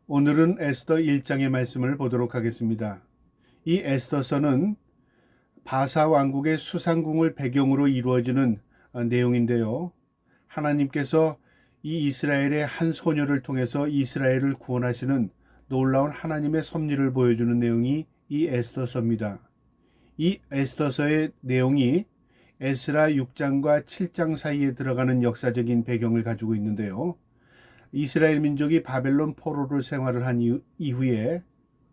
오늘은 에스더 1장의 말씀을 보도록 하겠습니다. 이 에스더서는 바사 왕국의 수상궁을 배경으로 이루어지는 내용인데요. 하나님께서 이 이스라엘의 한 소녀를 통해서 이스라엘을 구원하시는 놀라운 하나님의 섭리를 보여주는 내용이 이 에스더서입니다. 이 에스더서의 내용이 에스라 6장과 7장 사이에 들어가는 역사적인 배경을 가지고 있는데요. 이스라엘 민족이 바벨론 포로로 생활을 한 이후에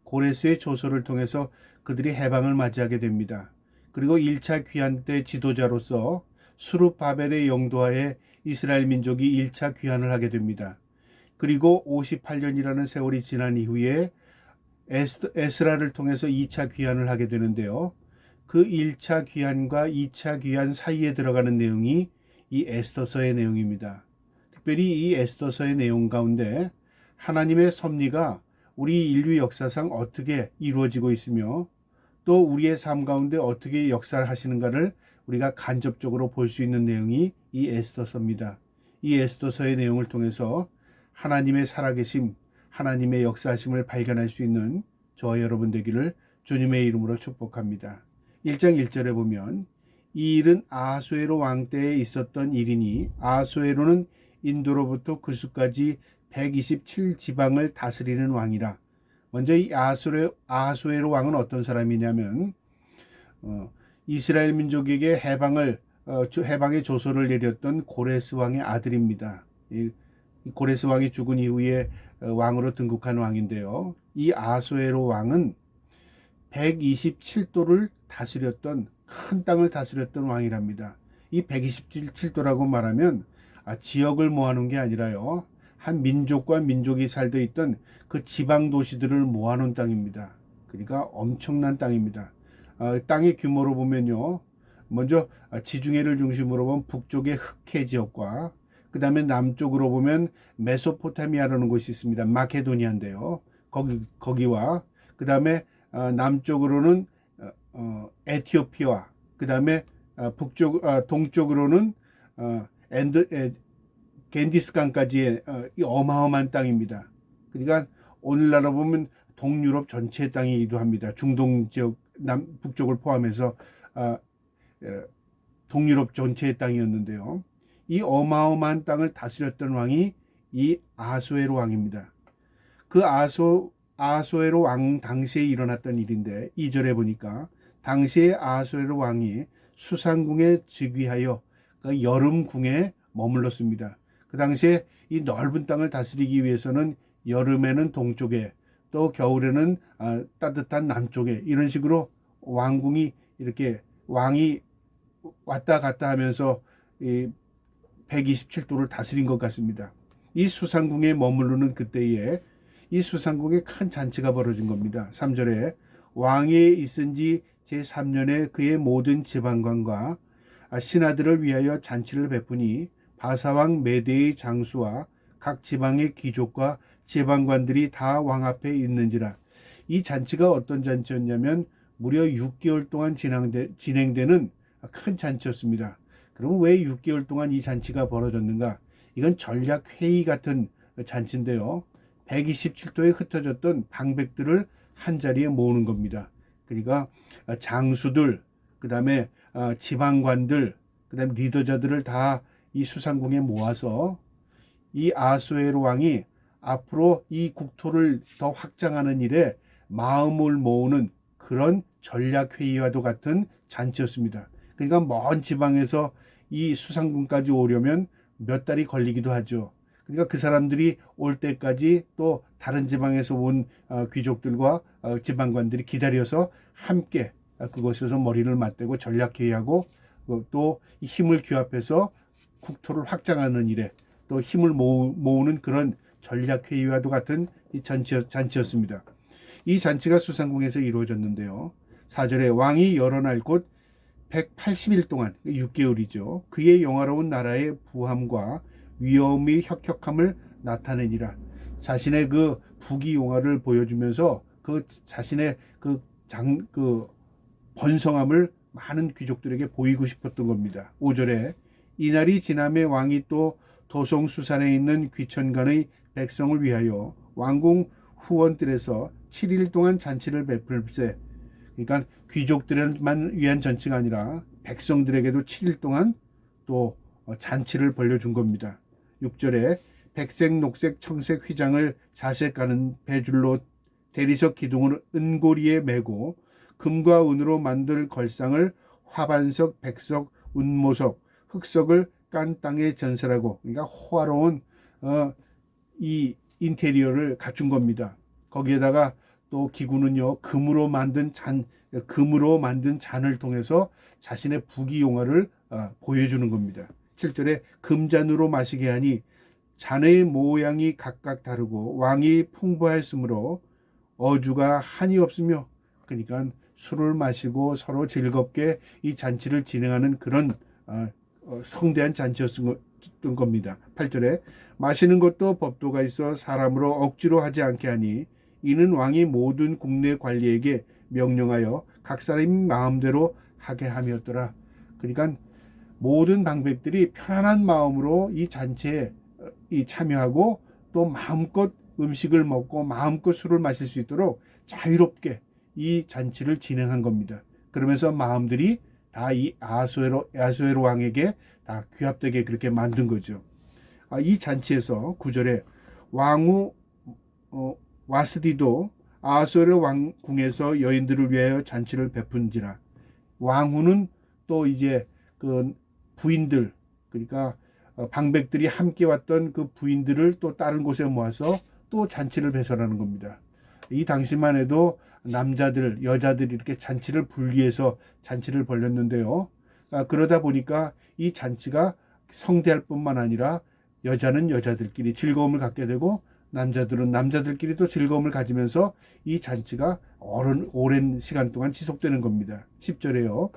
고레스의 조서를 통해서 그들이 해방을 맞이하게 됩니다. 그리고 1차 귀환 때 지도자로서 수룹바벨의 영도하에 이스라엘 민족이 1차 귀환을 하게 됩니다. 그리고 58년이라는 세월이 지난 이후에 에스라를 통해서 2차 귀환을 하게 되는데요. 그 1차 귀환과 2차 귀환 사이에 들어가는 내용이 이 에스더서의 내용입니다. 특별히 이 에스더서의 내용 가운데 하나님의 섭리가 우리 인류 역사상 어떻게 이루어지고 있으며 또 우리의 삶 가운데 어떻게 역사를 하시는가를 우리가 간접적으로 볼 수 있는 내용이 이 에스더서입니다. 이 에스더서의 내용을 통해서 하나님의 살아계심, 하나님의 역사하심을 발견할 수 있는 저와 여러분 되기를 주님의 이름으로 축복합니다. 1장 1절에 보면 이 일은 아하수에로 왕 때에 있었던 일이니 아하수에로는 인도로부터 구스까지 127지방을 다스리는 왕이라. 먼저 이 아하수에로 왕은 어떤 사람이냐면 이스라엘 민족에게 해방의 조서를 내렸던 고레스 왕의 아들입니다. 이 고레스 왕이 죽은 이후에 왕으로 등극한 왕인데요. 이 아하수에로 왕은 127도를 다스렸던 큰 땅을 다스렸던 왕이랍니다. 이 127도라고 말하면 지역을 모아놓은 게 아니라요. 한 민족과 민족이 살고 있던 그 지방 도시들을 모아놓은 땅입니다. 그러니까 엄청난 땅입니다. 땅의 규모로 보면요. 먼저 지중해를 중심으로 보면 북쪽의 흑해 지역과 그 다음에 남쪽으로 보면 메소포타미아라는 곳이 있습니다. 마케도니아인데요. 거기와 그 다음에 남쪽으로는 에티오피아, 그 다음에 동쪽으로는 겐디스강까지의 이 어마어마한 땅입니다. 그러니까 오늘날로 보면 동유럽 전체의 땅이기도 합니다. 중동 지역 북쪽을 포함해서 동유럽 전체의 땅이었는데요. 이 어마어마한 땅을 다스렸던 왕이 이 아하수에로 왕입니다. 그 아하수에로 왕 당시에 일어났던 일인데 2절에 보니까 당시에 아하수에로 왕이 수상궁에 즉위하여 그 여름궁에 머물렀습니다. 그 당시에 이 넓은 땅을 다스리기 위해서는 여름에는 동쪽에 또 겨울에는 따뜻한 남쪽에 이런 식으로 왕궁이 이렇게 왕이 왔다 갔다 하면서 이 127도를 다스린 것 같습니다. 이 수상궁에 머무르는 그때에 이 수상궁에 큰 잔치가 벌어진 겁니다. 3절에 왕위에 있은 지 제3년에 그의 모든 지방관과 신하들을 위하여 잔치를 베푸니 바사왕 메대의 장수와 각 지방의 귀족과 제방관들이 다 왕 앞에 있는지라. 이 잔치가 어떤 잔치였냐면 무려 6개월 동안 진행되는 큰 잔치였습니다. 그럼 왜 6개월 동안 이 잔치가 벌어졌는가? 이건 전략회의 같은 잔치인데요. 127도에 흩어졌던 방백들을 한자리에 모으는 겁니다. 그러니까 장수들, 그 다음에 지방관들, 그 다음에 리더자들을 다 이 수상궁에 모아서 이 아하수에로 왕이 앞으로 이 국토를 더 확장하는 일에 마음을 모으는 그런 전략회의와도 같은 잔치였습니다. 그러니까 먼 지방에서 이 수상궁까지 오려면 몇 달이 걸리기도 하죠. 그러니까 그 사람들이 올 때까지 또 다른 지방에서 온 귀족들과 지방관들이 기다려서 함께 그곳에서 머리를 맞대고 전략회의하고 또 힘을 규합해서 국토를 확장하는 일에 또 힘을 모으는 그런 전략회의와도 같은 이 잔치였습니다. 이 잔치가 수상궁에서 이루어졌는데요. 4절에 왕이 여러 날 곧 180일 동안 6개월이죠. 그의 영화로운 나라의 부함과 위엄의 혁혁함을 나타내니라. 자신의 그 부귀영화를 보여주면서 그 자신의 그 번성함을 많은 귀족들에게 보이고 싶었던 겁니다. 5절에 이날이 지남에 왕이 또 도송수산에 있는 귀천간의 백성을 위하여 왕궁 후원들에서 7일 동안 잔치를 베풀세. 그러니까 귀족들만 위한 잔치가 아니라 백성들에게도 7일 동안 또 잔치를 벌려준 겁니다. 6절에 백색, 녹색, 청색 휘장을 자색 가는 배줄로 대리석 기둥을 은고리에 메고 금과 은으로 만들 걸상을 화반석, 백석, 운모석, 흑석을 깐 땅에 전설하고, 그러니까 호화로운 이 인테리어를 갖춘 겁니다. 거기에다가 또 기구는요, 금으로 만든 잔을 통해서 자신의 부귀영화를 보여주는 겁니다. 7절에 금잔으로 마시게 하니 잔의 모양이 각각 다르고 왕이 풍부하였으므로 어주가 한이 없으며, 그러니까 술을 마시고 서로 즐겁게 이 잔치를 진행하는 그런 성대한 잔치였던 겁니다. 8절에 마시는 것도 법도가 있어 사람으로 억지로 하지 않게 하니 이는 왕이 모든 국내 관리에게 명령하여 각 사람이 마음대로 하게 함이었더라. 그러니까 모든 방백들이 편안한 마음으로 이 잔치에 참여하고 또 마음껏 음식을 먹고 마음껏 술을 마실 수 있도록 자유롭게 이 잔치를 진행한 겁니다. 그러면서 마음들이 다 이 아수에로 왕에게 다 귀합되게 그렇게 만든 거죠. 이 잔치에서 9절에 왕후 와스디도 아수에로 왕궁에서 여인들을 위하여 잔치를 베푼지라. 왕후는 또 이제 그 부인들, 그러니까 방백들이 함께 왔던 그 부인들을 또 다른 곳에 모아서 또 잔치를 배설하는 겁니다. 이 당시만 해도 남자들, 여자들이 이렇게 잔치를 분리해서 잔치를 벌였는데요. 그러다 보니까 이 잔치가 성대할 뿐만 아니라 여자는 여자들끼리 즐거움을 갖게 되고 남자들은 남자들끼리 또 즐거움을 가지면서 이 잔치가 오랜 시간 동안 지속되는 겁니다. 10절에요.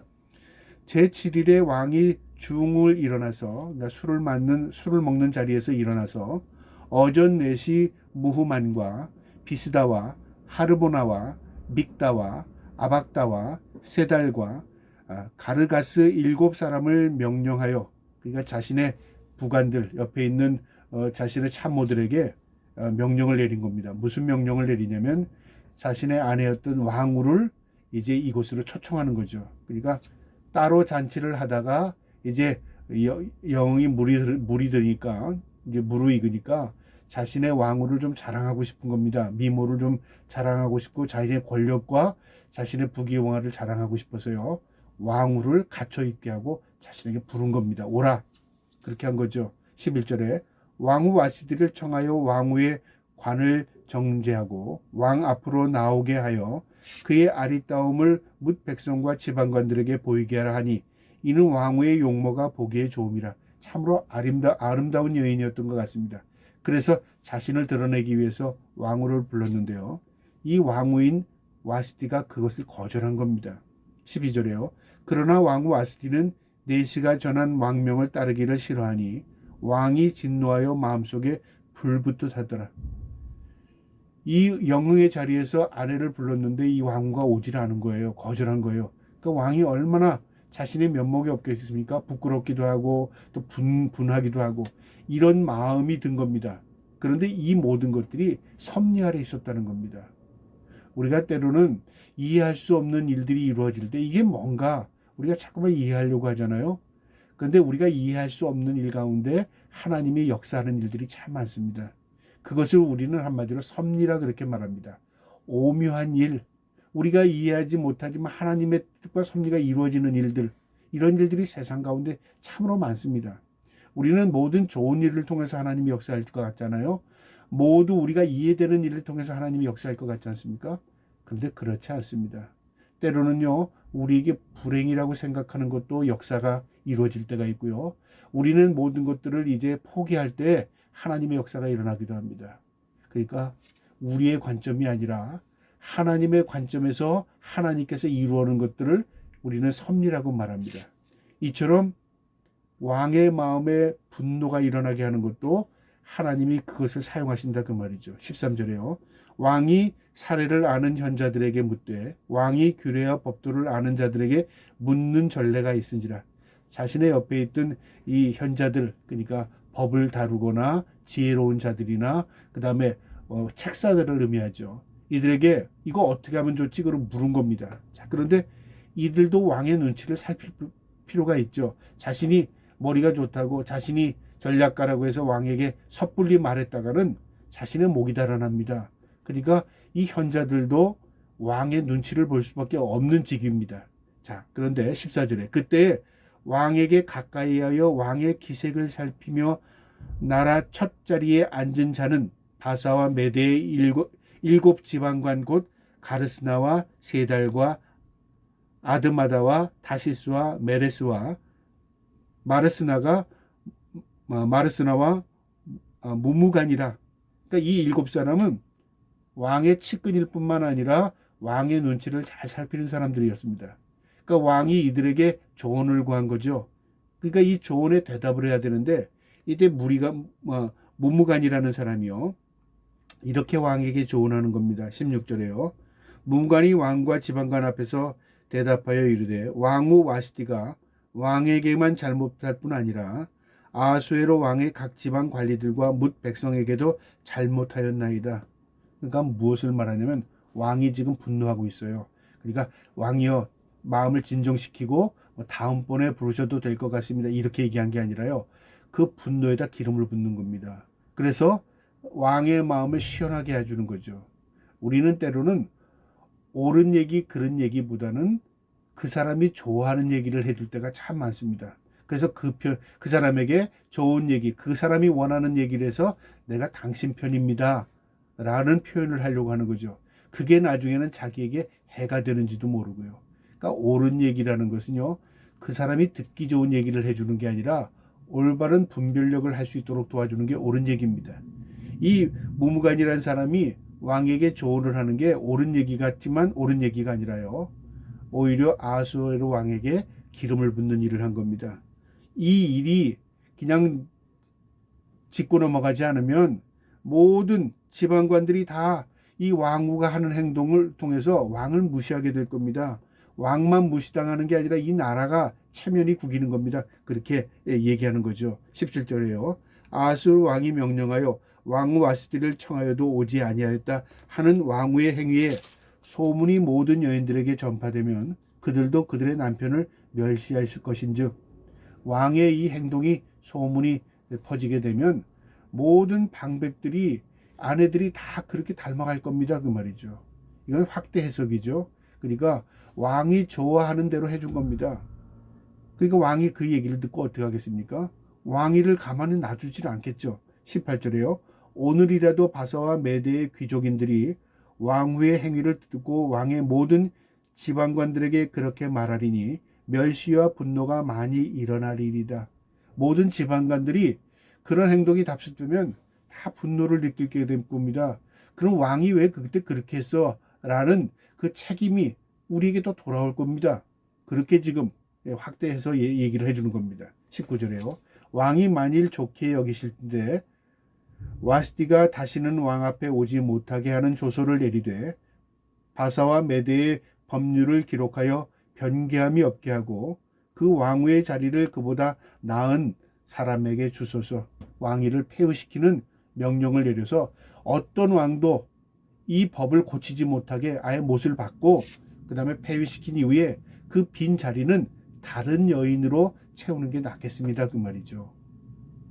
제7일에 왕이 중을 일어나서, 그러니까 술을 먹는 자리에서 일어나서 어전 넷이 무후만과 비스다와 하르보나와 믹다와 아박다와 세달과 가르가스 7사람을 명령하여, 그러니까 자신의 부관들 옆에 있는 자신의 참모들에게 명령을 내린 겁니다. 무슨 명령을 내리냐면 자신의 아내였던 왕후를 이제 이곳으로 초청하는 거죠. 그러니까 따로 잔치를 하다가 이제 영이 물이 드니까, 이제 무르익으니까 자신의 왕후를 좀 자랑하고 싶은 겁니다. 미모를 좀 자랑하고 싶고 자신의 권력과 자신의 부귀영화를 자랑하고 싶어서요, 왕후를 갇혀 있게 하고 자신에게 부른 겁니다. 오라, 그렇게 한 거죠. 11절에 왕후 와시디를 청하여 왕후의 관을 정제하고 왕 앞으로 나오게 하여 그의 아리따움을 뭇 백성과 지방관들에게 보이게 하라 하니 이는 왕후의 용모가 보기에 좋음이라. 참으로 아름다운 여인이었던 것 같습니다. 그래서 자신을 드러내기 위해서 왕후를 불렀는데요, 이 왕후인 와스디가 그것을 거절한 겁니다. 12절에요. 그러나 왕후 와스디는 내시가 전한 왕명을 따르기를 싫어하니 왕이 진노하여 마음속에 불붙듯 하더라. 이 영흥의 자리에서 아내를 불렀는데 이 왕후가 오질 않은 거예요. 거절한 거예요. 그러니까 왕이 얼마나 자신의 면목이 없겠습니까? 부끄럽기도 하고 또 분하기도 하고 이런 마음이 든 겁니다. 그런데 이 모든 것들이 섭리 아래 있었다는 겁니다. 우리가 때로는 이해할 수 없는 일들이 이루어질 때 이게 뭔가 우리가 자꾸만 이해하려고 하잖아요. 그런데 우리가 이해할 수 없는 일 가운데 하나님이 역사하는 일들이 참 많습니다. 그것을 우리는 한마디로 섭리라 그렇게 말합니다. 오묘한 일, 우리가 이해하지 못하지만 하나님의 뜻과 섭리가 이루어지는 일들, 이런 일들이 세상 가운데 참으로 많습니다. 우리는 모든 좋은 일을 통해서 하나님이 역사할 것 같잖아요. 모두 우리가 이해되는 일을 통해서 하나님이 역사할 것 같지 않습니까? 그런데 그렇지 않습니다. 때로는요, 우리에게 불행이라고 생각하는 것도 역사가 이루어질 때가 있고요. 우리는 모든 것들을 이제 포기할 때 하나님의 역사가 일어나기도 합니다. 그러니까 우리의 관점이 아니라 하나님의 관점에서 하나님께서 이루어는 것들을 우리는 섭리라고 말합니다. 이처럼 왕의 마음에 분노가 일어나게 하는 것도 하나님이 그것을 사용하신다 그 말이죠. 13절에요. 왕이 사례를 아는 현자들에게 묻되 왕이 규례와 법도를 아는 자들에게 묻는 전례가 있은지라. 자신의 옆에 있던 이 현자들, 그러니까 법을 다루거나 지혜로운 자들이나 그 다음에 책사들을 의미하죠. 이들에게 이거 어떻게 하면 좋지? 그걸 물은 겁니다. 자, 그런데 이들도 왕의 눈치를 살필 필요가 있죠. 자신이 머리가 좋다고 자신이 전략가라고 해서 왕에게 섣불리 말했다가는 자신의 목이 달아납니다. 그러니까 이 현자들도 왕의 눈치를 볼 수밖에 없는 직위입니다. 자, 그런데 14절에 그때 왕에게 가까이 하여 왕의 기색을 살피며 나라 첫 자리에 앉은 자는 바사와 메대의 일곱 지방관 곧 가르스나와 세달과 아드마다와 다시스와 메레스와 마르스나와 무무간이라. 그러니까 이 일곱 사람은 왕의 측근일 뿐만 아니라 왕의 눈치를 잘 살피는 사람들이었습니다. 그러니까 왕이 이들에게 조언을 구한 거죠. 그러니까 이 조언에 대답을 해야 되는데 이때 무무간이라는 사람이요. 이렇게 왕에게 조언하는 겁니다. 16절에요. 무무간이 왕과 지방관 앞에서 대답하여 이르되 왕후 와스티가 왕에게만 잘못할 뿐 아니라 아수에로 왕의 각 지방 관리들과 뭇 백성에게도 잘못하였나이다. 그러니까 무엇을 말하냐면 왕이 지금 분노하고 있어요. 그러니까 왕이여 마음을 진정시키고 다음번에 부르셔도 될 것 같습니다. 이렇게 얘기한 게 아니라요. 그 분노에다 기름을 붓는 겁니다. 그래서 왕의 마음을 시원하게 해주는 거죠. 우리는 때로는 옳은 얘기, 그런 얘기보다는 그 사람이 좋아하는 얘기를 해줄 때가 참 많습니다. 그래서 그 사람에게 좋은 얘기, 그 사람이 원하는 얘기를 해서 내가 당신 편입니다. 라는 표현을 하려고 하는 거죠. 그게 나중에는 자기에게 해가 되는지도 모르고요. 그러니까 옳은 얘기라는 것은요, 그 사람이 듣기 좋은 얘기를 해주는 게 아니라 올바른 분별력을 할 수 있도록 도와주는 게 옳은 얘기입니다. 이 무무간이라는 사람이 왕에게 조언을 하는 게 옳은 얘기 같지만 옳은 얘기가 아니라요. 오히려 아수에로 왕에게 기름을 붓는 일을 한 겁니다. 이 일이 그냥 짚고 넘어가지 않으면 모든 지방관들이 다 이 왕후가 하는 행동을 통해서 왕을 무시하게 될 겁니다. 왕만 무시당하는 게 아니라 이 나라가 체면이 구기는 겁니다. 그렇게 얘기하는 거죠. 17절에요. 아수르 왕이 명령하여 왕후 와스티를 청하여도 오지 아니하였다 하는 왕후의 행위에 소문이 모든 여인들에게 전파되면 그들도 그들의 남편을 멸시할 것인즉 왕의 이 행동이 소문이 퍼지게 되면 모든 방백들이 아내들이 다 그렇게 닮아갈 겁니다. 그 말이죠. 이건 확대 해석이죠. 그러니까 왕이 좋아하는 대로 해준 겁니다. 그러니까 왕이 그 얘기를 듣고 어떻게 하겠습니까? 왕위를 가만히 놔두질 않겠죠. 18절에요. 오늘이라도 바사와 메대의 귀족인들이 왕후의 행위를 듣고 왕의 모든 지방관들에게 그렇게 말하리니 멸시와 분노가 많이 일어날 일이다. 모든 지방관들이 그런 행동이 답습되면 다 분노를 느끼게 될 겁니다. 그럼 왕이 왜 그때 그렇게 했어? 라는 그 책임이 우리에게 또 돌아올 겁니다. 그렇게 지금 확대해서 얘기를 해주는 겁니다. 19절에요. 왕이 만일 좋게 여기실 때 와스티가 다시는 왕 앞에 오지 못하게 하는 조서를 내리되 바사와 메대의 법률을 기록하여 변개함이 없게 하고 그 왕후의 자리를 그보다 나은 사람에게 주소서. 왕위를 폐위시키는 명령을 내려서 어떤 왕도 이 법을 고치지 못하게 아예 못을 받고 그 다음에 폐위시킨 이후에 그 빈 자리는 다른 여인으로 채우는 게 낫겠습니다. 그 말이죠.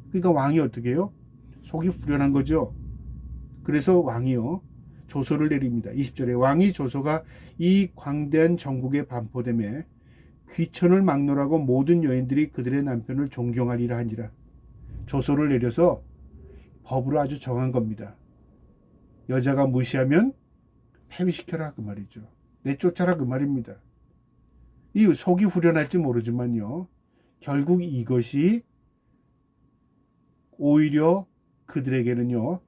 그러니까 왕이 어떻게 해요? 속이 후련한 거죠. 그래서 왕이요 조서를 내립니다. 20절에 왕이 조서가 이 광대한 전국에 반포됨에 귀천을 막론하고 모든 여인들이 그들의 남편을 존경하리라 하니라. 조서를 내려서 법으로 아주 정한 겁니다. 여자가 무시하면 폐위시켜라 그 말이죠. 내쫓아라 그 말입니다. 이 속이 후련할지 모르지만요. 결국 이것이 오히려 그들에게는요.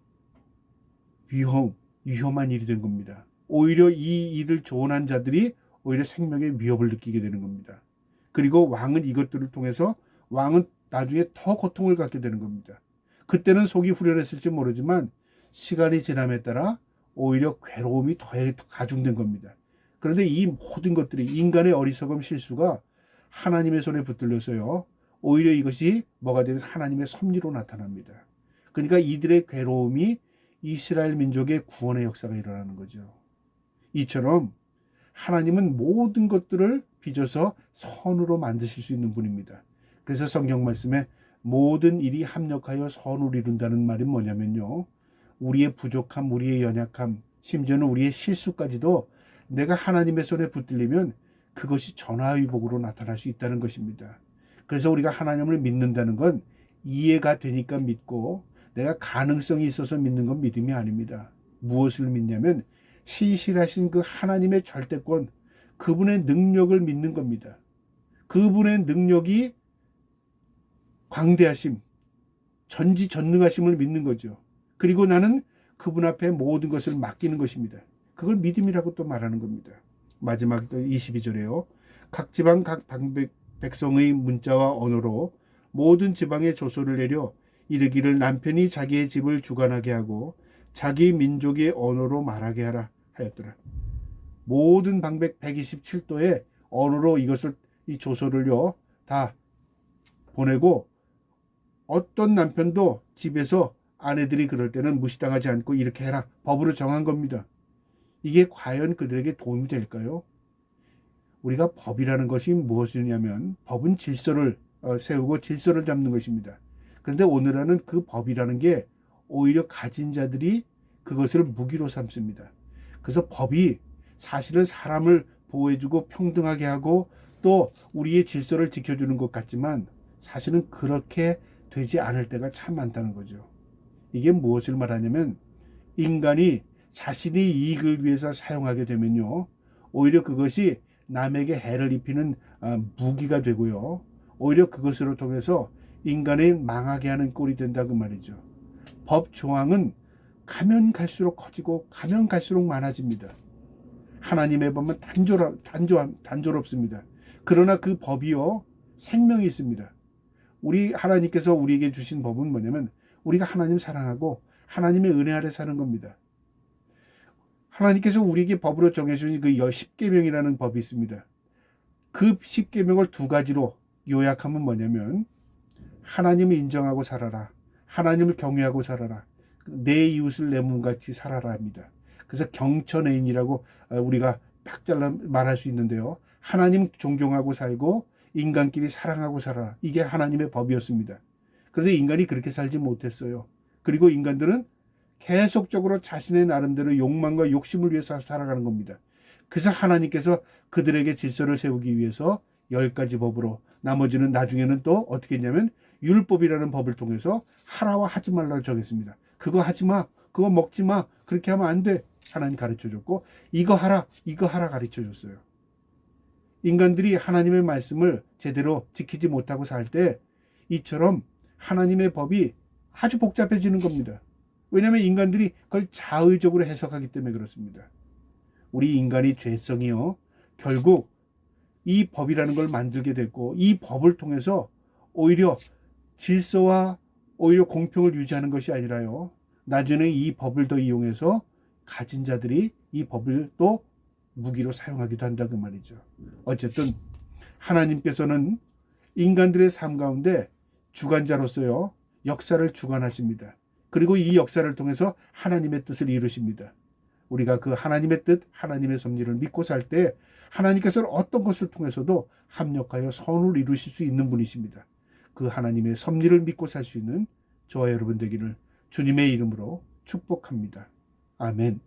위험한 일이 된 겁니다. 오히려 이 일을 조언한 자들이 오히려 생명의 위협을 느끼게 되는 겁니다. 그리고 왕은 이것들을 통해서 왕은 나중에 더 고통을 갖게 되는 겁니다. 그때는 속이 후련했을지 모르지만 시간이 지남에 따라 오히려 괴로움이 더 가중된 겁니다. 그런데 이 모든 것들이 인간의 어리석음 실수가 하나님의 손에 붙들려서요. 오히려 이것이 뭐가 되면 하나님의 섭리로 나타납니다. 그러니까 이들의 괴로움이 이스라엘 민족의 구원의 역사가 일어나는 거죠. 이처럼 하나님은 모든 것들을 빚어서 선으로 만드실 수 있는 분입니다. 그래서 성경 말씀에 모든 일이 합력하여 선을 이룬다는 말이 뭐냐면요, 우리의 부족함, 우리의 연약함, 심지어는 우리의 실수까지도 내가 하나님의 손에 붙들리면 그것이 전화위복으로 나타날 수 있다는 것입니다. 그래서 우리가 하나님을 믿는다는 건 이해가 되니까 믿고 내가 가능성이 있어서 믿는 건 믿음이 아닙니다. 무엇을 믿냐면 신실하신 그 하나님의 절대권, 그분의 능력을 믿는 겁니다. 그분의 능력이 광대하심, 전지전능하심을 믿는 거죠. 그리고 나는 그분 앞에 모든 것을 맡기는 것입니다. 그걸 믿음이라고 또 말하는 겁니다. 마지막 22절에요. 각 지방 각 백성의 문자와 언어로 모든 지방에 조서를 내려 이르기를 남편이 자기의 집을 주관하게 하고 자기 민족의 언어로 말하게 하라 하였더라. 모든 방백 127도의 언어로 이것을, 이 조서를요 다 보내고, 어떤 남편도 집에서 아내들이 그럴 때는 무시당하지 않고 이렇게 해라, 법으로 정한 겁니다. 이게 과연 그들에게 도움이 될까요? 우리가 법이라는 것이 무엇이냐면 법은 질서를 세우고 질서를 잡는 것입니다. 그런데 오늘은 그 법이라는 게 오히려 가진 자들이 그것을 무기로 삼습니다. 그래서 법이 사실은 사람을 보호해주고 평등하게 하고 또 우리의 질서를 지켜주는 것 같지만 사실은 그렇게 되지 않을 때가 참 많다는 거죠. 이게 무엇을 말하냐면 인간이 자신의 이익을 위해서 사용하게 되면요, 오히려 그것이 남에게 해를 입히는 무기가 되고요, 오히려 그것으로 통해서 인간을 망하게 하는 꼴이 된다 그 말이죠. 법 조항은 가면 갈수록 커지고 가면 갈수록 많아집니다. 하나님의 법은 단조롭습니다. 그러나 그 법이요 생명이 있습니다. 우리 하나님께서 우리에게 주신 법은 뭐냐면 우리가 하나님 사랑하고 하나님의 은혜 아래 사는 겁니다. 하나님께서 우리에게 법으로 정해주신 그 10계명이라는 법이 있습니다. 그 10계명을 두 가지로 요약하면 뭐냐면 하나님을 인정하고 살아라, 하나님을 경외하고 살아라, 내 이웃을 내 몸같이 살아라 합니다. 그래서 경천애인이라고 우리가 딱 잘라 말할 수 있는데요, 하나님 존경하고 살고 인간끼리 사랑하고 살아라, 이게 하나님의 법이었습니다. 그런데 인간이 그렇게 살지 못했어요. 그리고 인간들은 계속적으로 자신의 나름대로 욕망과 욕심을 위해서 살아가는 겁니다. 그래서 하나님께서 그들에게 질서를 세우기 위해서 10가지 법으로, 나머지는 나중에는 또 어떻게 했냐면 율법이라는 법을 통해서 하라와 하지 말라고 정했습니다. 그거 하지 마, 그거 먹지 마, 그렇게 하면 안 돼, 하나님 가르쳐줬고, 이거 하라, 이거 하라 가르쳐줬어요. 인간들이 하나님의 말씀을 제대로 지키지 못하고 살 때 이처럼 하나님의 법이 아주 복잡해지는 겁니다. 왜냐하면 인간들이 그걸 자의적으로 해석하기 때문에 그렇습니다. 우리 인간의 죄성이요, 결국 이 법이라는 걸 만들게 됐고, 이 법을 통해서 오히려 질서와 오히려 공평을 유지하는 것이 아니라요, 나중에 이 법을 더 이용해서 가진 자들이 이 법을 또 무기로 사용하기도 한다 그 말이죠. 어쨌든 하나님께서는 인간들의 삶 가운데 주관자로서요 역사를 주관하십니다. 그리고 이 역사를 통해서 하나님의 뜻을 이루십니다. 우리가 그 하나님의 뜻, 하나님의 섭리를 믿고 살 때 하나님께서는 어떤 것을 통해서도 합력하여 선을 이루실 수 있는 분이십니다. 그 하나님의 섭리를 믿고 살 수 있는 저와 여러분 되기를 주님의 이름으로 축복합니다. 아멘.